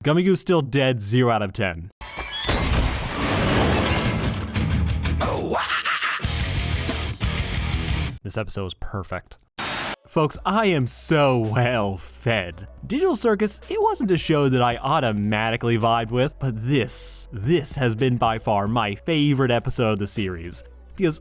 Gummigu's still dead 0 out of 10. This episode is perfect. Folks, I am so well fed. Digital Circus, it wasn't a show that I automatically vibed with, but this has been by far my favorite episode of the series. Because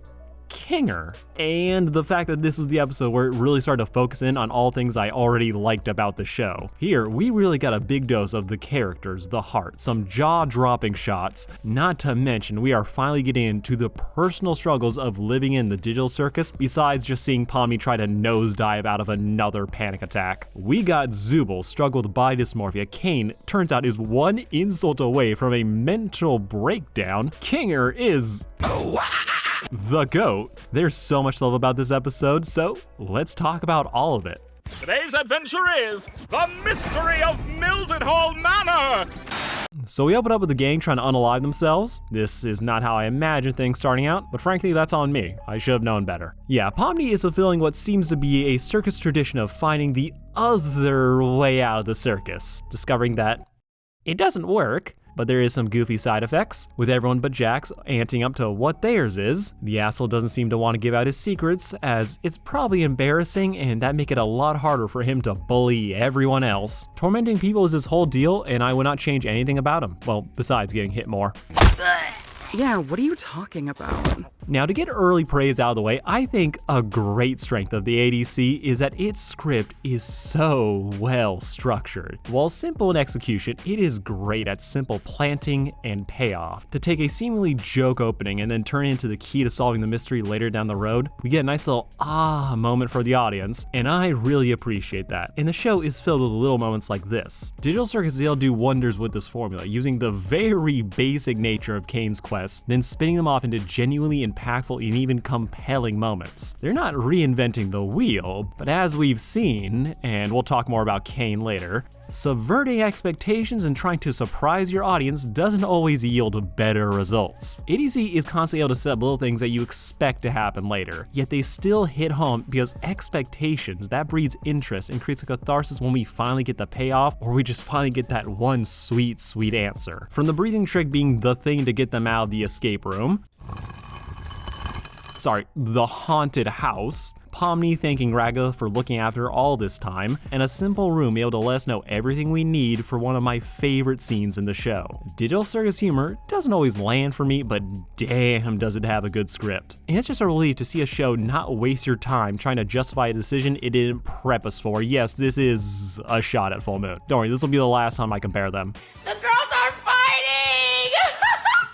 Kinger, and the fact that this was the episode where it really started to focus in on all things I already liked about the show. Here, we really got a big dose of the characters, the heart, some jaw-dropping shots, not to mention we are finally getting into the personal struggles of living in the digital circus, besides just seeing Pomni try to nosedive out of another panic attack. We got Zubal struggle with body dysmorphia. Kane, turns out, is one insult away from a mental breakdown. Kinger is the GOAT. There's so much love about this episode, so let's talk about all of it. Today's adventure is The Mystery of Mildenhall Manor! So we open up with the gang trying to unalive themselves. This is not how I imagined things starting out, but frankly that's on me. I should have known better. Yeah, Pomni is fulfilling what seems to be a circus tradition of finding the other way out of the circus, discovering that it doesn't work. But there is some goofy side effects, with everyone but Jax anting up to what theirs is. The asshole doesn't seem to want to give out his secrets, as it's probably embarrassing and that make it a lot harder for him to bully everyone else. Tormenting people is his whole deal, and I would not change anything about him. Well, besides getting hit more. Yeah, what are you talking about? Now, to get early praise out of the way, I think a great strength of the ADC is that its script is so well structured. While simple in execution, it is great at simple planting and payoff. To take a seemingly joke opening and then turn it into the key to solving the mystery later down the road, we get a nice little moment for the audience, and I really appreciate that. And the show is filled with little moments like this. Digital Circus is able to do wonders with this formula, using the very basic nature of Kane's quest, then spinning them off into genuinely impactful and even compelling moments. They're not reinventing the wheel, but as we've seen, and we'll talk more about Kane later, subverting expectations and trying to surprise your audience doesn't always yield better results. ADC is constantly able to set up little things that you expect to happen later, yet they still hit home because expectations, that breeds interest and creates a catharsis when we finally get the payoff, or we just finally get that one sweet answer. From the breathing trick being the thing to get them out of the escape room, the haunted house, Pomni thanking Raga for looking after her all this time, and a simple room able to let us know everything we need for one of my favorite scenes in the show. Digital Circus humor doesn't always land for me, but damn does it have a good script. And it's just a relief to see a show not waste your time trying to justify a decision it didn't prep us for. Yes, this is a shot at Full Moon. Don't worry, this will be the last time I compare them. The girls are fighting!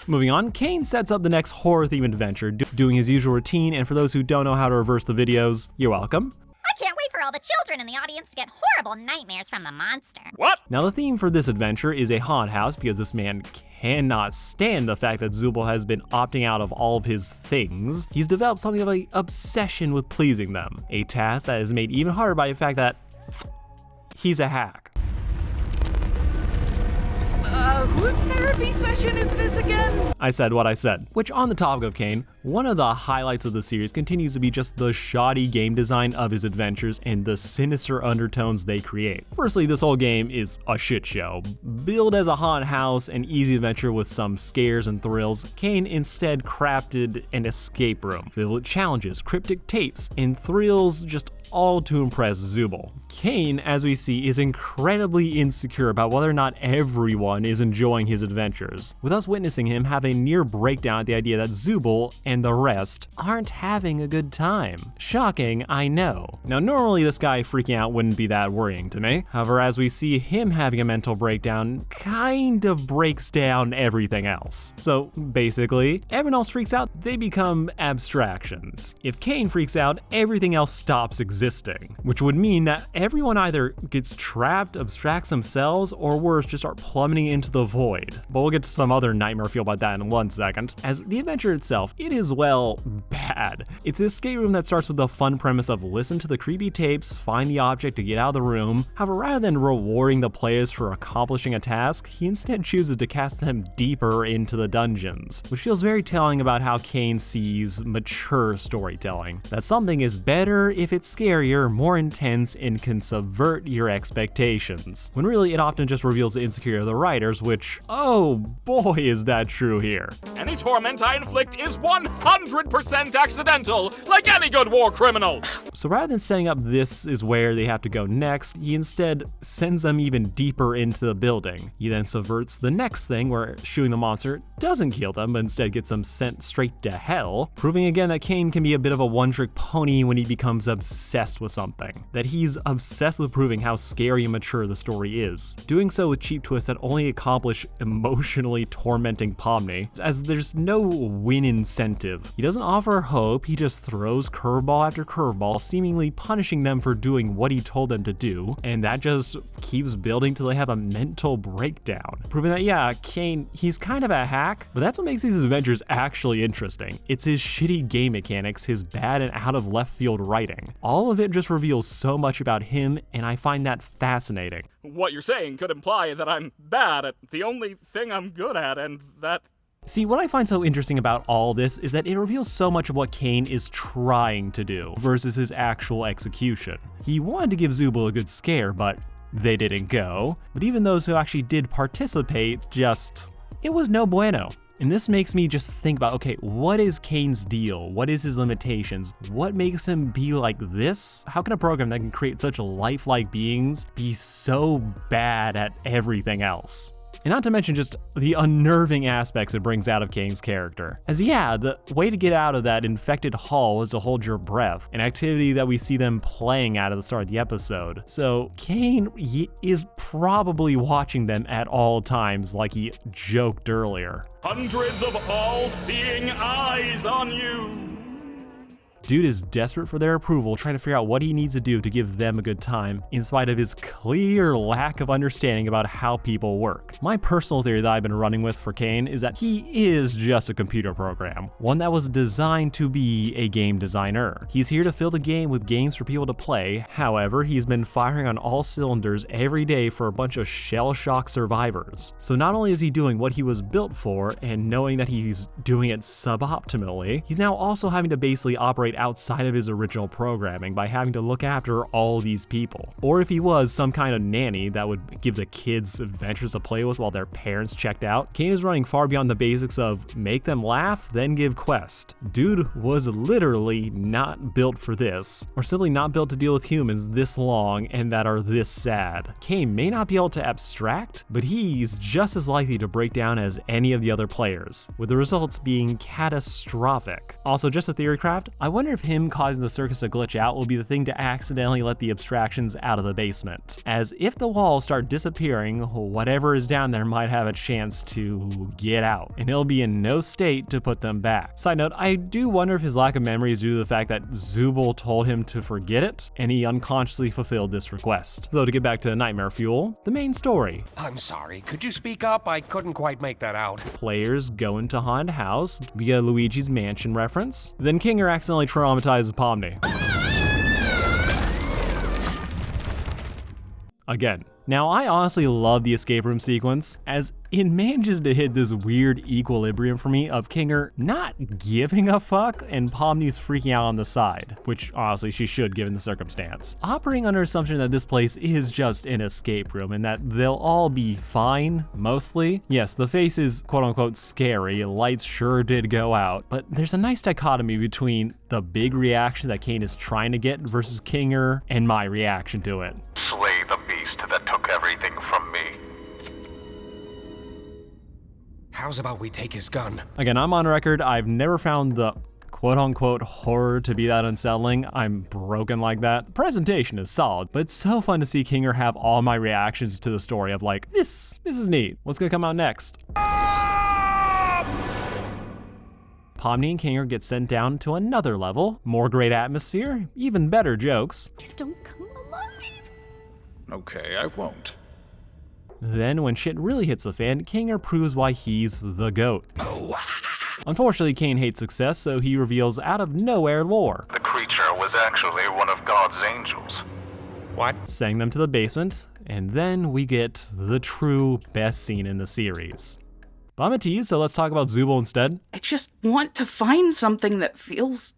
Moving on, Kane sets up the next horror-themed adventure, doing his usual routine, and for those who don't know how to reverse the videos, you're welcome. I can't wait for all the children in the audience to get horrible nightmares from the monster. What? Now the theme for this adventure is a haunt house because this man cannot stand the fact that Zubal has been opting out of all of his things. He's developed something of an obsession with pleasing them, a task that is made even harder by the fact that he's a hack. Whose therapy session is this again? I said what I said. Which, on the topic of Kane, one of the highlights of the series continues to be just the shoddy game design of his adventures and the sinister undertones they create. Firstly, this whole game is a shit show. Billed as a haunt house and easy adventure with some scares and thrills, Kane instead crafted an escape room filled with challenges, cryptic tapes, and thrills just all to impress Zubal. Kane, as we see, is incredibly insecure about whether or not everyone is enjoying his adventures, with us witnessing him have a near breakdown at the idea that Zubal and the rest aren't having a good time. Shocking, I know. Now normally this guy freaking out wouldn't be that worrying to me. However, as we see him having a mental breakdown, kind of breaks down everything else. So basically, everyone else freaks out, they become abstractions. If Kane freaks out, everything else stops existing, which would mean that everyone either gets trapped, abstracts themselves, or worse, just start plummeting into the void. But we'll get to some other nightmare feel about that in 1 second. As the adventure itself, it is, well, bad. It's an escape room that starts with the fun premise of listen to the creepy tapes, find the object to get out of the room. However, rather than rewarding the players for accomplishing a task, he instead chooses to cast them deeper into the dungeons, which feels very telling about how Kane sees mature storytelling. That something is better if it's scary scarier, more intense, and can subvert your expectations. When really it often just reveals the insecurity of the writers, which, oh boy is that true here. Any torment I inflict is 100% accidental, like any good war criminal. So rather than setting up this is where they have to go next, he instead sends them even deeper into the building. He then subverts the next thing where shooting the monster doesn't kill them, but instead gets them sent straight to hell, proving again that Kane can be a bit of a one-trick pony when he becomes obsessed with something. That he's obsessed with proving how scary and mature the story is. Doing so with cheap twists that only accomplish emotionally tormenting Pomni, as there's no win incentive. He doesn't offer hope, he just throws curveball after curveball, seemingly punishing them for doing what he told them to do, and that just keeps building till they have a mental breakdown. Proving that, yeah, Kane, he's kind of a hack, but that's what makes these adventures actually interesting. It's his shitty game mechanics, his bad and out of left field writing. All of it just reveals so much about him, and I find that fascinating. What you're saying could imply that I'm bad at the only thing I'm good at, and that... See, what I find so interesting about all this is that it reveals so much of what Kane is trying to do versus his actual execution. He wanted to give Zubal a good scare, but they didn't go. But even those who actually did participate, it was no bueno. And this makes me just think about, okay, what is Kane's deal? What is his limitations? What makes him be like this? How can a program that can create such lifelike beings be so bad at everything else? And not to mention just the unnerving aspects it brings out of Kane's character. As yeah, the way to get out of that infected hall is to hold your breath, an activity that we see them playing at the start of the episode. So Kane is probably watching them at all times like he joked earlier. Hundreds of all-seeing eyes on you. Dude is desperate for their approval, trying to figure out what he needs to do to give them a good time, in spite of his clear lack of understanding about how people work. My personal theory that I've been running with for Kane is that he is just a computer program, one that was designed to be a game designer. He's here to fill the game with games for people to play. However, he's been firing on all cylinders every day for a bunch of shell-shocked survivors. So not only is he doing what he was built for, and knowing that he's doing it suboptimally, he's now also having to basically operate outside of his original programming by having to look after all these people. Or if he was some kind of nanny that would give the kids adventures to play with while their parents checked out, Kane is running far beyond the basics of make them laugh, then give quest. Dude was literally not built for this, or simply not built to deal with humans this long and that are this sad. Kane may not be able to abstract, but he's just as likely to break down as any of the other players, with the results being catastrophic. Also, just a theory craft, I wonder if him causing the circus to glitch out will be the thing to accidentally let the abstractions out of the basement. As if the walls start disappearing, whatever is down there might have a chance to get out, and he'll be in no state to put them back. Side note, I do wonder if his lack of memory is due to the fact that Zubal told him to forget it, and he unconsciously fulfilled this request. Though to get back to Nightmare Fuel, the main story. I'm sorry, could you speak up? I couldn't quite make that out. Players go into haunted house, we get a Luigi's Mansion reference, then Kinger accidentally traumatizes Pomni. Again. Now, I honestly love the escape room sequence, as it manages to hit this weird equilibrium for me of Kinger not giving a fuck and Pomni's freaking out on the side, which honestly she should given the circumstance. Operating under assumption that this place is just an escape room and that they'll all be fine, mostly. Yes, the face is quote-unquote scary, lights sure did go out, but there's a nice dichotomy between the big reaction that Kane is trying to get versus Kinger and my reaction to it. Slay the beast that took everything from me. How's about we take his gun? Again, I'm on record, I've never found the quote-unquote horror to be that unsettling. I'm broken like that. The presentation is solid, but it's so fun to see Kinger have all my reactions to the story of like, this is neat. What's gonna come out next? Pomni and Kinger get sent down to another level. More great atmosphere, even better jokes. Please don't come alive. Okay, I won't. Then when shit really hits the fan, Kinger proves why he's the GOAT. Unfortunately, Kane hates success, so he reveals out of nowhere lore. The creature was actually one of God's angels. What? Sending them to the basement, and then we get the true best scene in the series. But I'm a tease, so let's talk about Zubal instead. I just want to find something that feels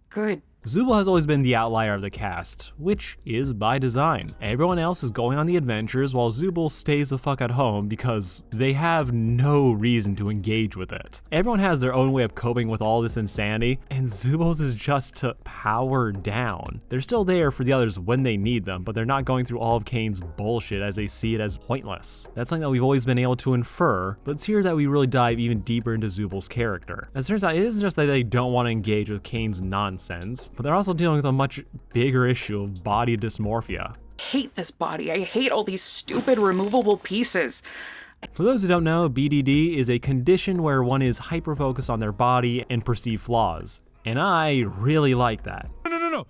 good. Zubal has always been the outlier of the cast, which is by design. Everyone else is going on the adventures while Zubal stays the fuck at home because they have no reason to engage with it. Everyone has their own way of coping with all this insanity, and Zubal's is just to power down. They're still there for the others when they need them, but they're not going through all of Kane's bullshit as they see it as pointless. That's something that we've always been able to infer, but it's here that we really dive even deeper into Zubal's character. As it turns out, it isn't just that they don't want to engage with Kane's nonsense, but they're also dealing with a much bigger issue of body dysmorphia. I hate this body. I hate all these stupid removable pieces. For those who don't know, BDD is a condition where one is hyper-focused on their body and perceive flaws. And I really like that. No.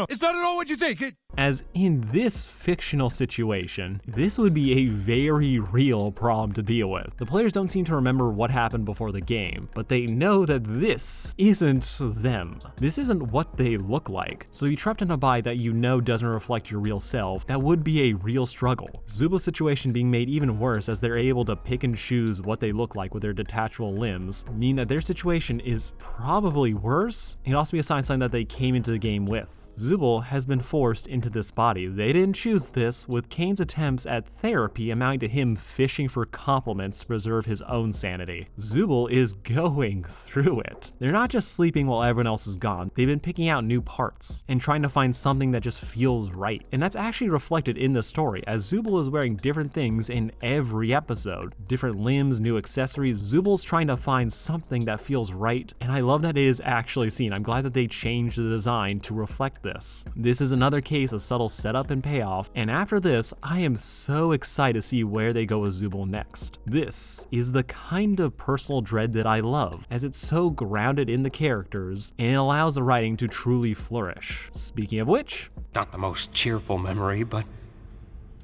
It's not at all what you think. As in this fictional situation, this would be a very real problem to deal with. The players don't seem to remember what happened before the game, but they know that this isn't them. This isn't what they look like. So you're trapped in a body that you know doesn't reflect your real self. That would be a real struggle. Zubal's situation being made even worse as they're able to pick and choose what they look like with their detachable limbs, mean that their situation is probably worse. It could also be a sign that they came into the game with. Zubal has been forced into this body. They didn't choose this, with Kane's attempts at therapy amounting to him fishing for compliments to preserve his own sanity. Zubal is going through it. They're not just sleeping while everyone else is gone. They've been picking out new parts and trying to find something that just feels right. And that's actually reflected in the story, as Zubal is wearing different things in every episode. Different limbs, new accessories. Zubal's trying to find something that feels right, and I love that it is actually seen. I'm glad that they changed the design to reflect this. This is another case of subtle setup and payoff, and after this, I am so excited to see where they go with Zubal next. This is the kind of personal dread that I love, as it's so grounded in the characters, and it allows the writing to truly flourish. Speaking of which, Not the most cheerful memory, but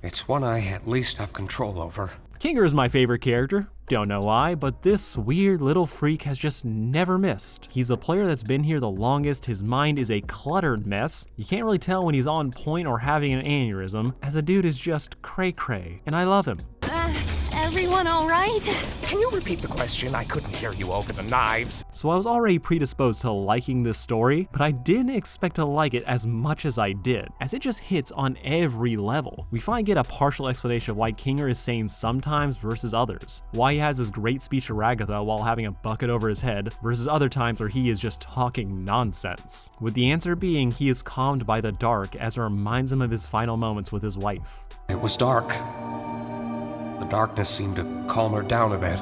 it's one I at least have control over. Kinger is my favorite character. Don't know why, but this weird little freak has just never missed. He's the player that's been here the longest. His mind is a cluttered mess. You can't really tell when he's on point or having an aneurysm, as a dude is just cray-cray, and I love him. Everyone all right? Can you repeat the question? I couldn't hear you over the knives. So I was already predisposed to liking this story, but I didn't expect to like it as much as I did, as it just hits on every level. We finally get a partial explanation of why Kinger is sane sometimes versus others, why he has this great speech to Ragatha while having a bucket over his head versus other times where he is just talking nonsense, with the answer being he is calmed by the dark as it reminds him of his final moments with his wife. It was dark. The darkness seemed to calm her down a bit.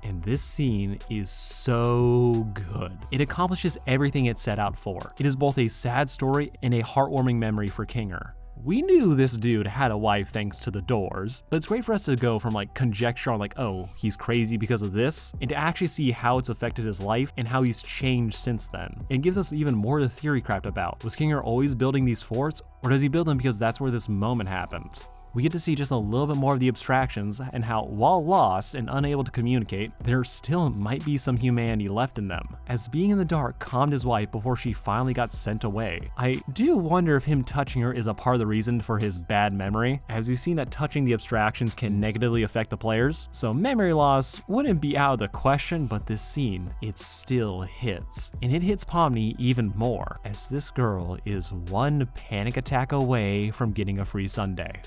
And this scene is so good. It accomplishes everything it set out for. It is both a sad story and a heartwarming memory for Kinger. We knew this dude had a wife thanks to the doors, but it's great for us to go from like conjecture on like, oh, he's crazy because of this, and to actually see how it's affected his life and how he's changed since then. It gives us even more to theory craft about. Was Kinger always building these forts, or does he build them because that's where this moment happened? We get to see just a little bit more of the abstractions and how, while lost and unable to communicate, there still might be some humanity left in them, as being in the dark calmed his wife before she finally got sent away. I do wonder if him touching her is a part of the reason for his bad memory, as we've seen that touching the abstractions can negatively affect the players, so memory loss wouldn't be out of the question, but this scene, it still hits. And it hits Pomni even more, as this girl is one panic attack away from getting a free sundae.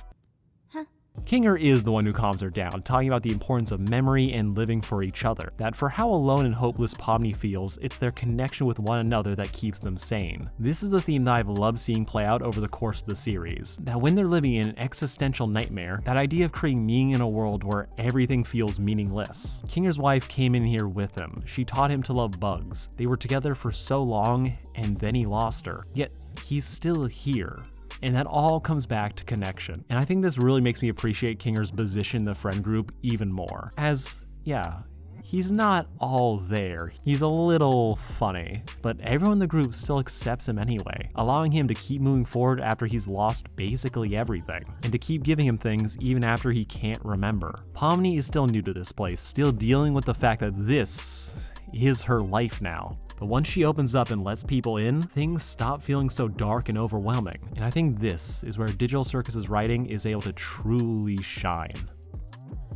Kinger is the one who calms her down, talking about the importance of memory and living for each other. That for how alone and hopeless Pomni feels, it's their connection with one another that keeps them sane. This is the theme that I've loved seeing play out over the course of the series. That when they're living in an existential nightmare, that idea of creating meaning in a world where everything feels meaningless. Kinger's wife came in here with him. She taught him to love bugs. They were together for so long, and then he lost her. Yet, he's still here. And that all comes back to connection. And I think this really makes me appreciate Kinger's position in the friend group even more. As, yeah, he's not all there. He's a little funny, but everyone in the group still accepts him anyway, allowing him to keep moving forward after he's lost basically everything, and to keep giving him things even after he can't remember. Pomni is still new to this place, still dealing with the fact that this is her life now. But once she opens up and lets people in, things stop feeling so dark and overwhelming. And I think this is where Digital Circus's writing is able to truly shine.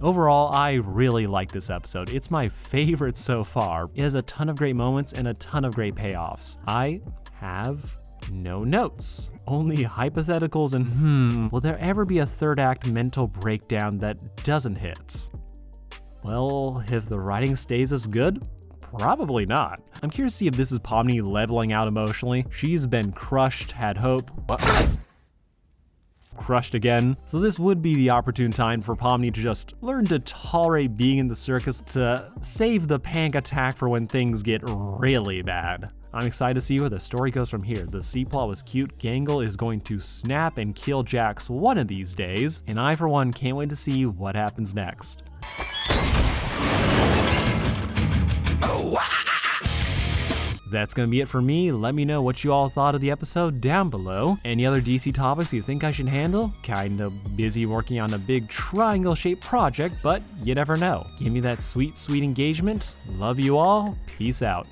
Overall, I really like this episode. It's my favorite so far. It has a ton of great moments and a ton of great payoffs. I have no notes, only hypotheticals and will there ever be a third act mental breakdown that doesn't hit? Well, if the writing stays as good, probably not. I'm curious to see if this is Pomni leveling out emotionally. She's been crushed, had hope, crushed again. So this would be the opportune time for Pomni to just learn to tolerate being in the circus to save the panic attack for when things get really bad. I'm excited to see where the story goes from here. The C-plot was cute. Gangle is going to snap and kill Jax one of these days, and I for one can't wait to see what happens next. That's gonna be it for me. Let me know what you all thought of the episode down below. Any other DC topics you think I should handle? Kinda busy working on a big triangle-shaped project, but you never know. Give me that sweet, sweet engagement. Love you all. Peace out.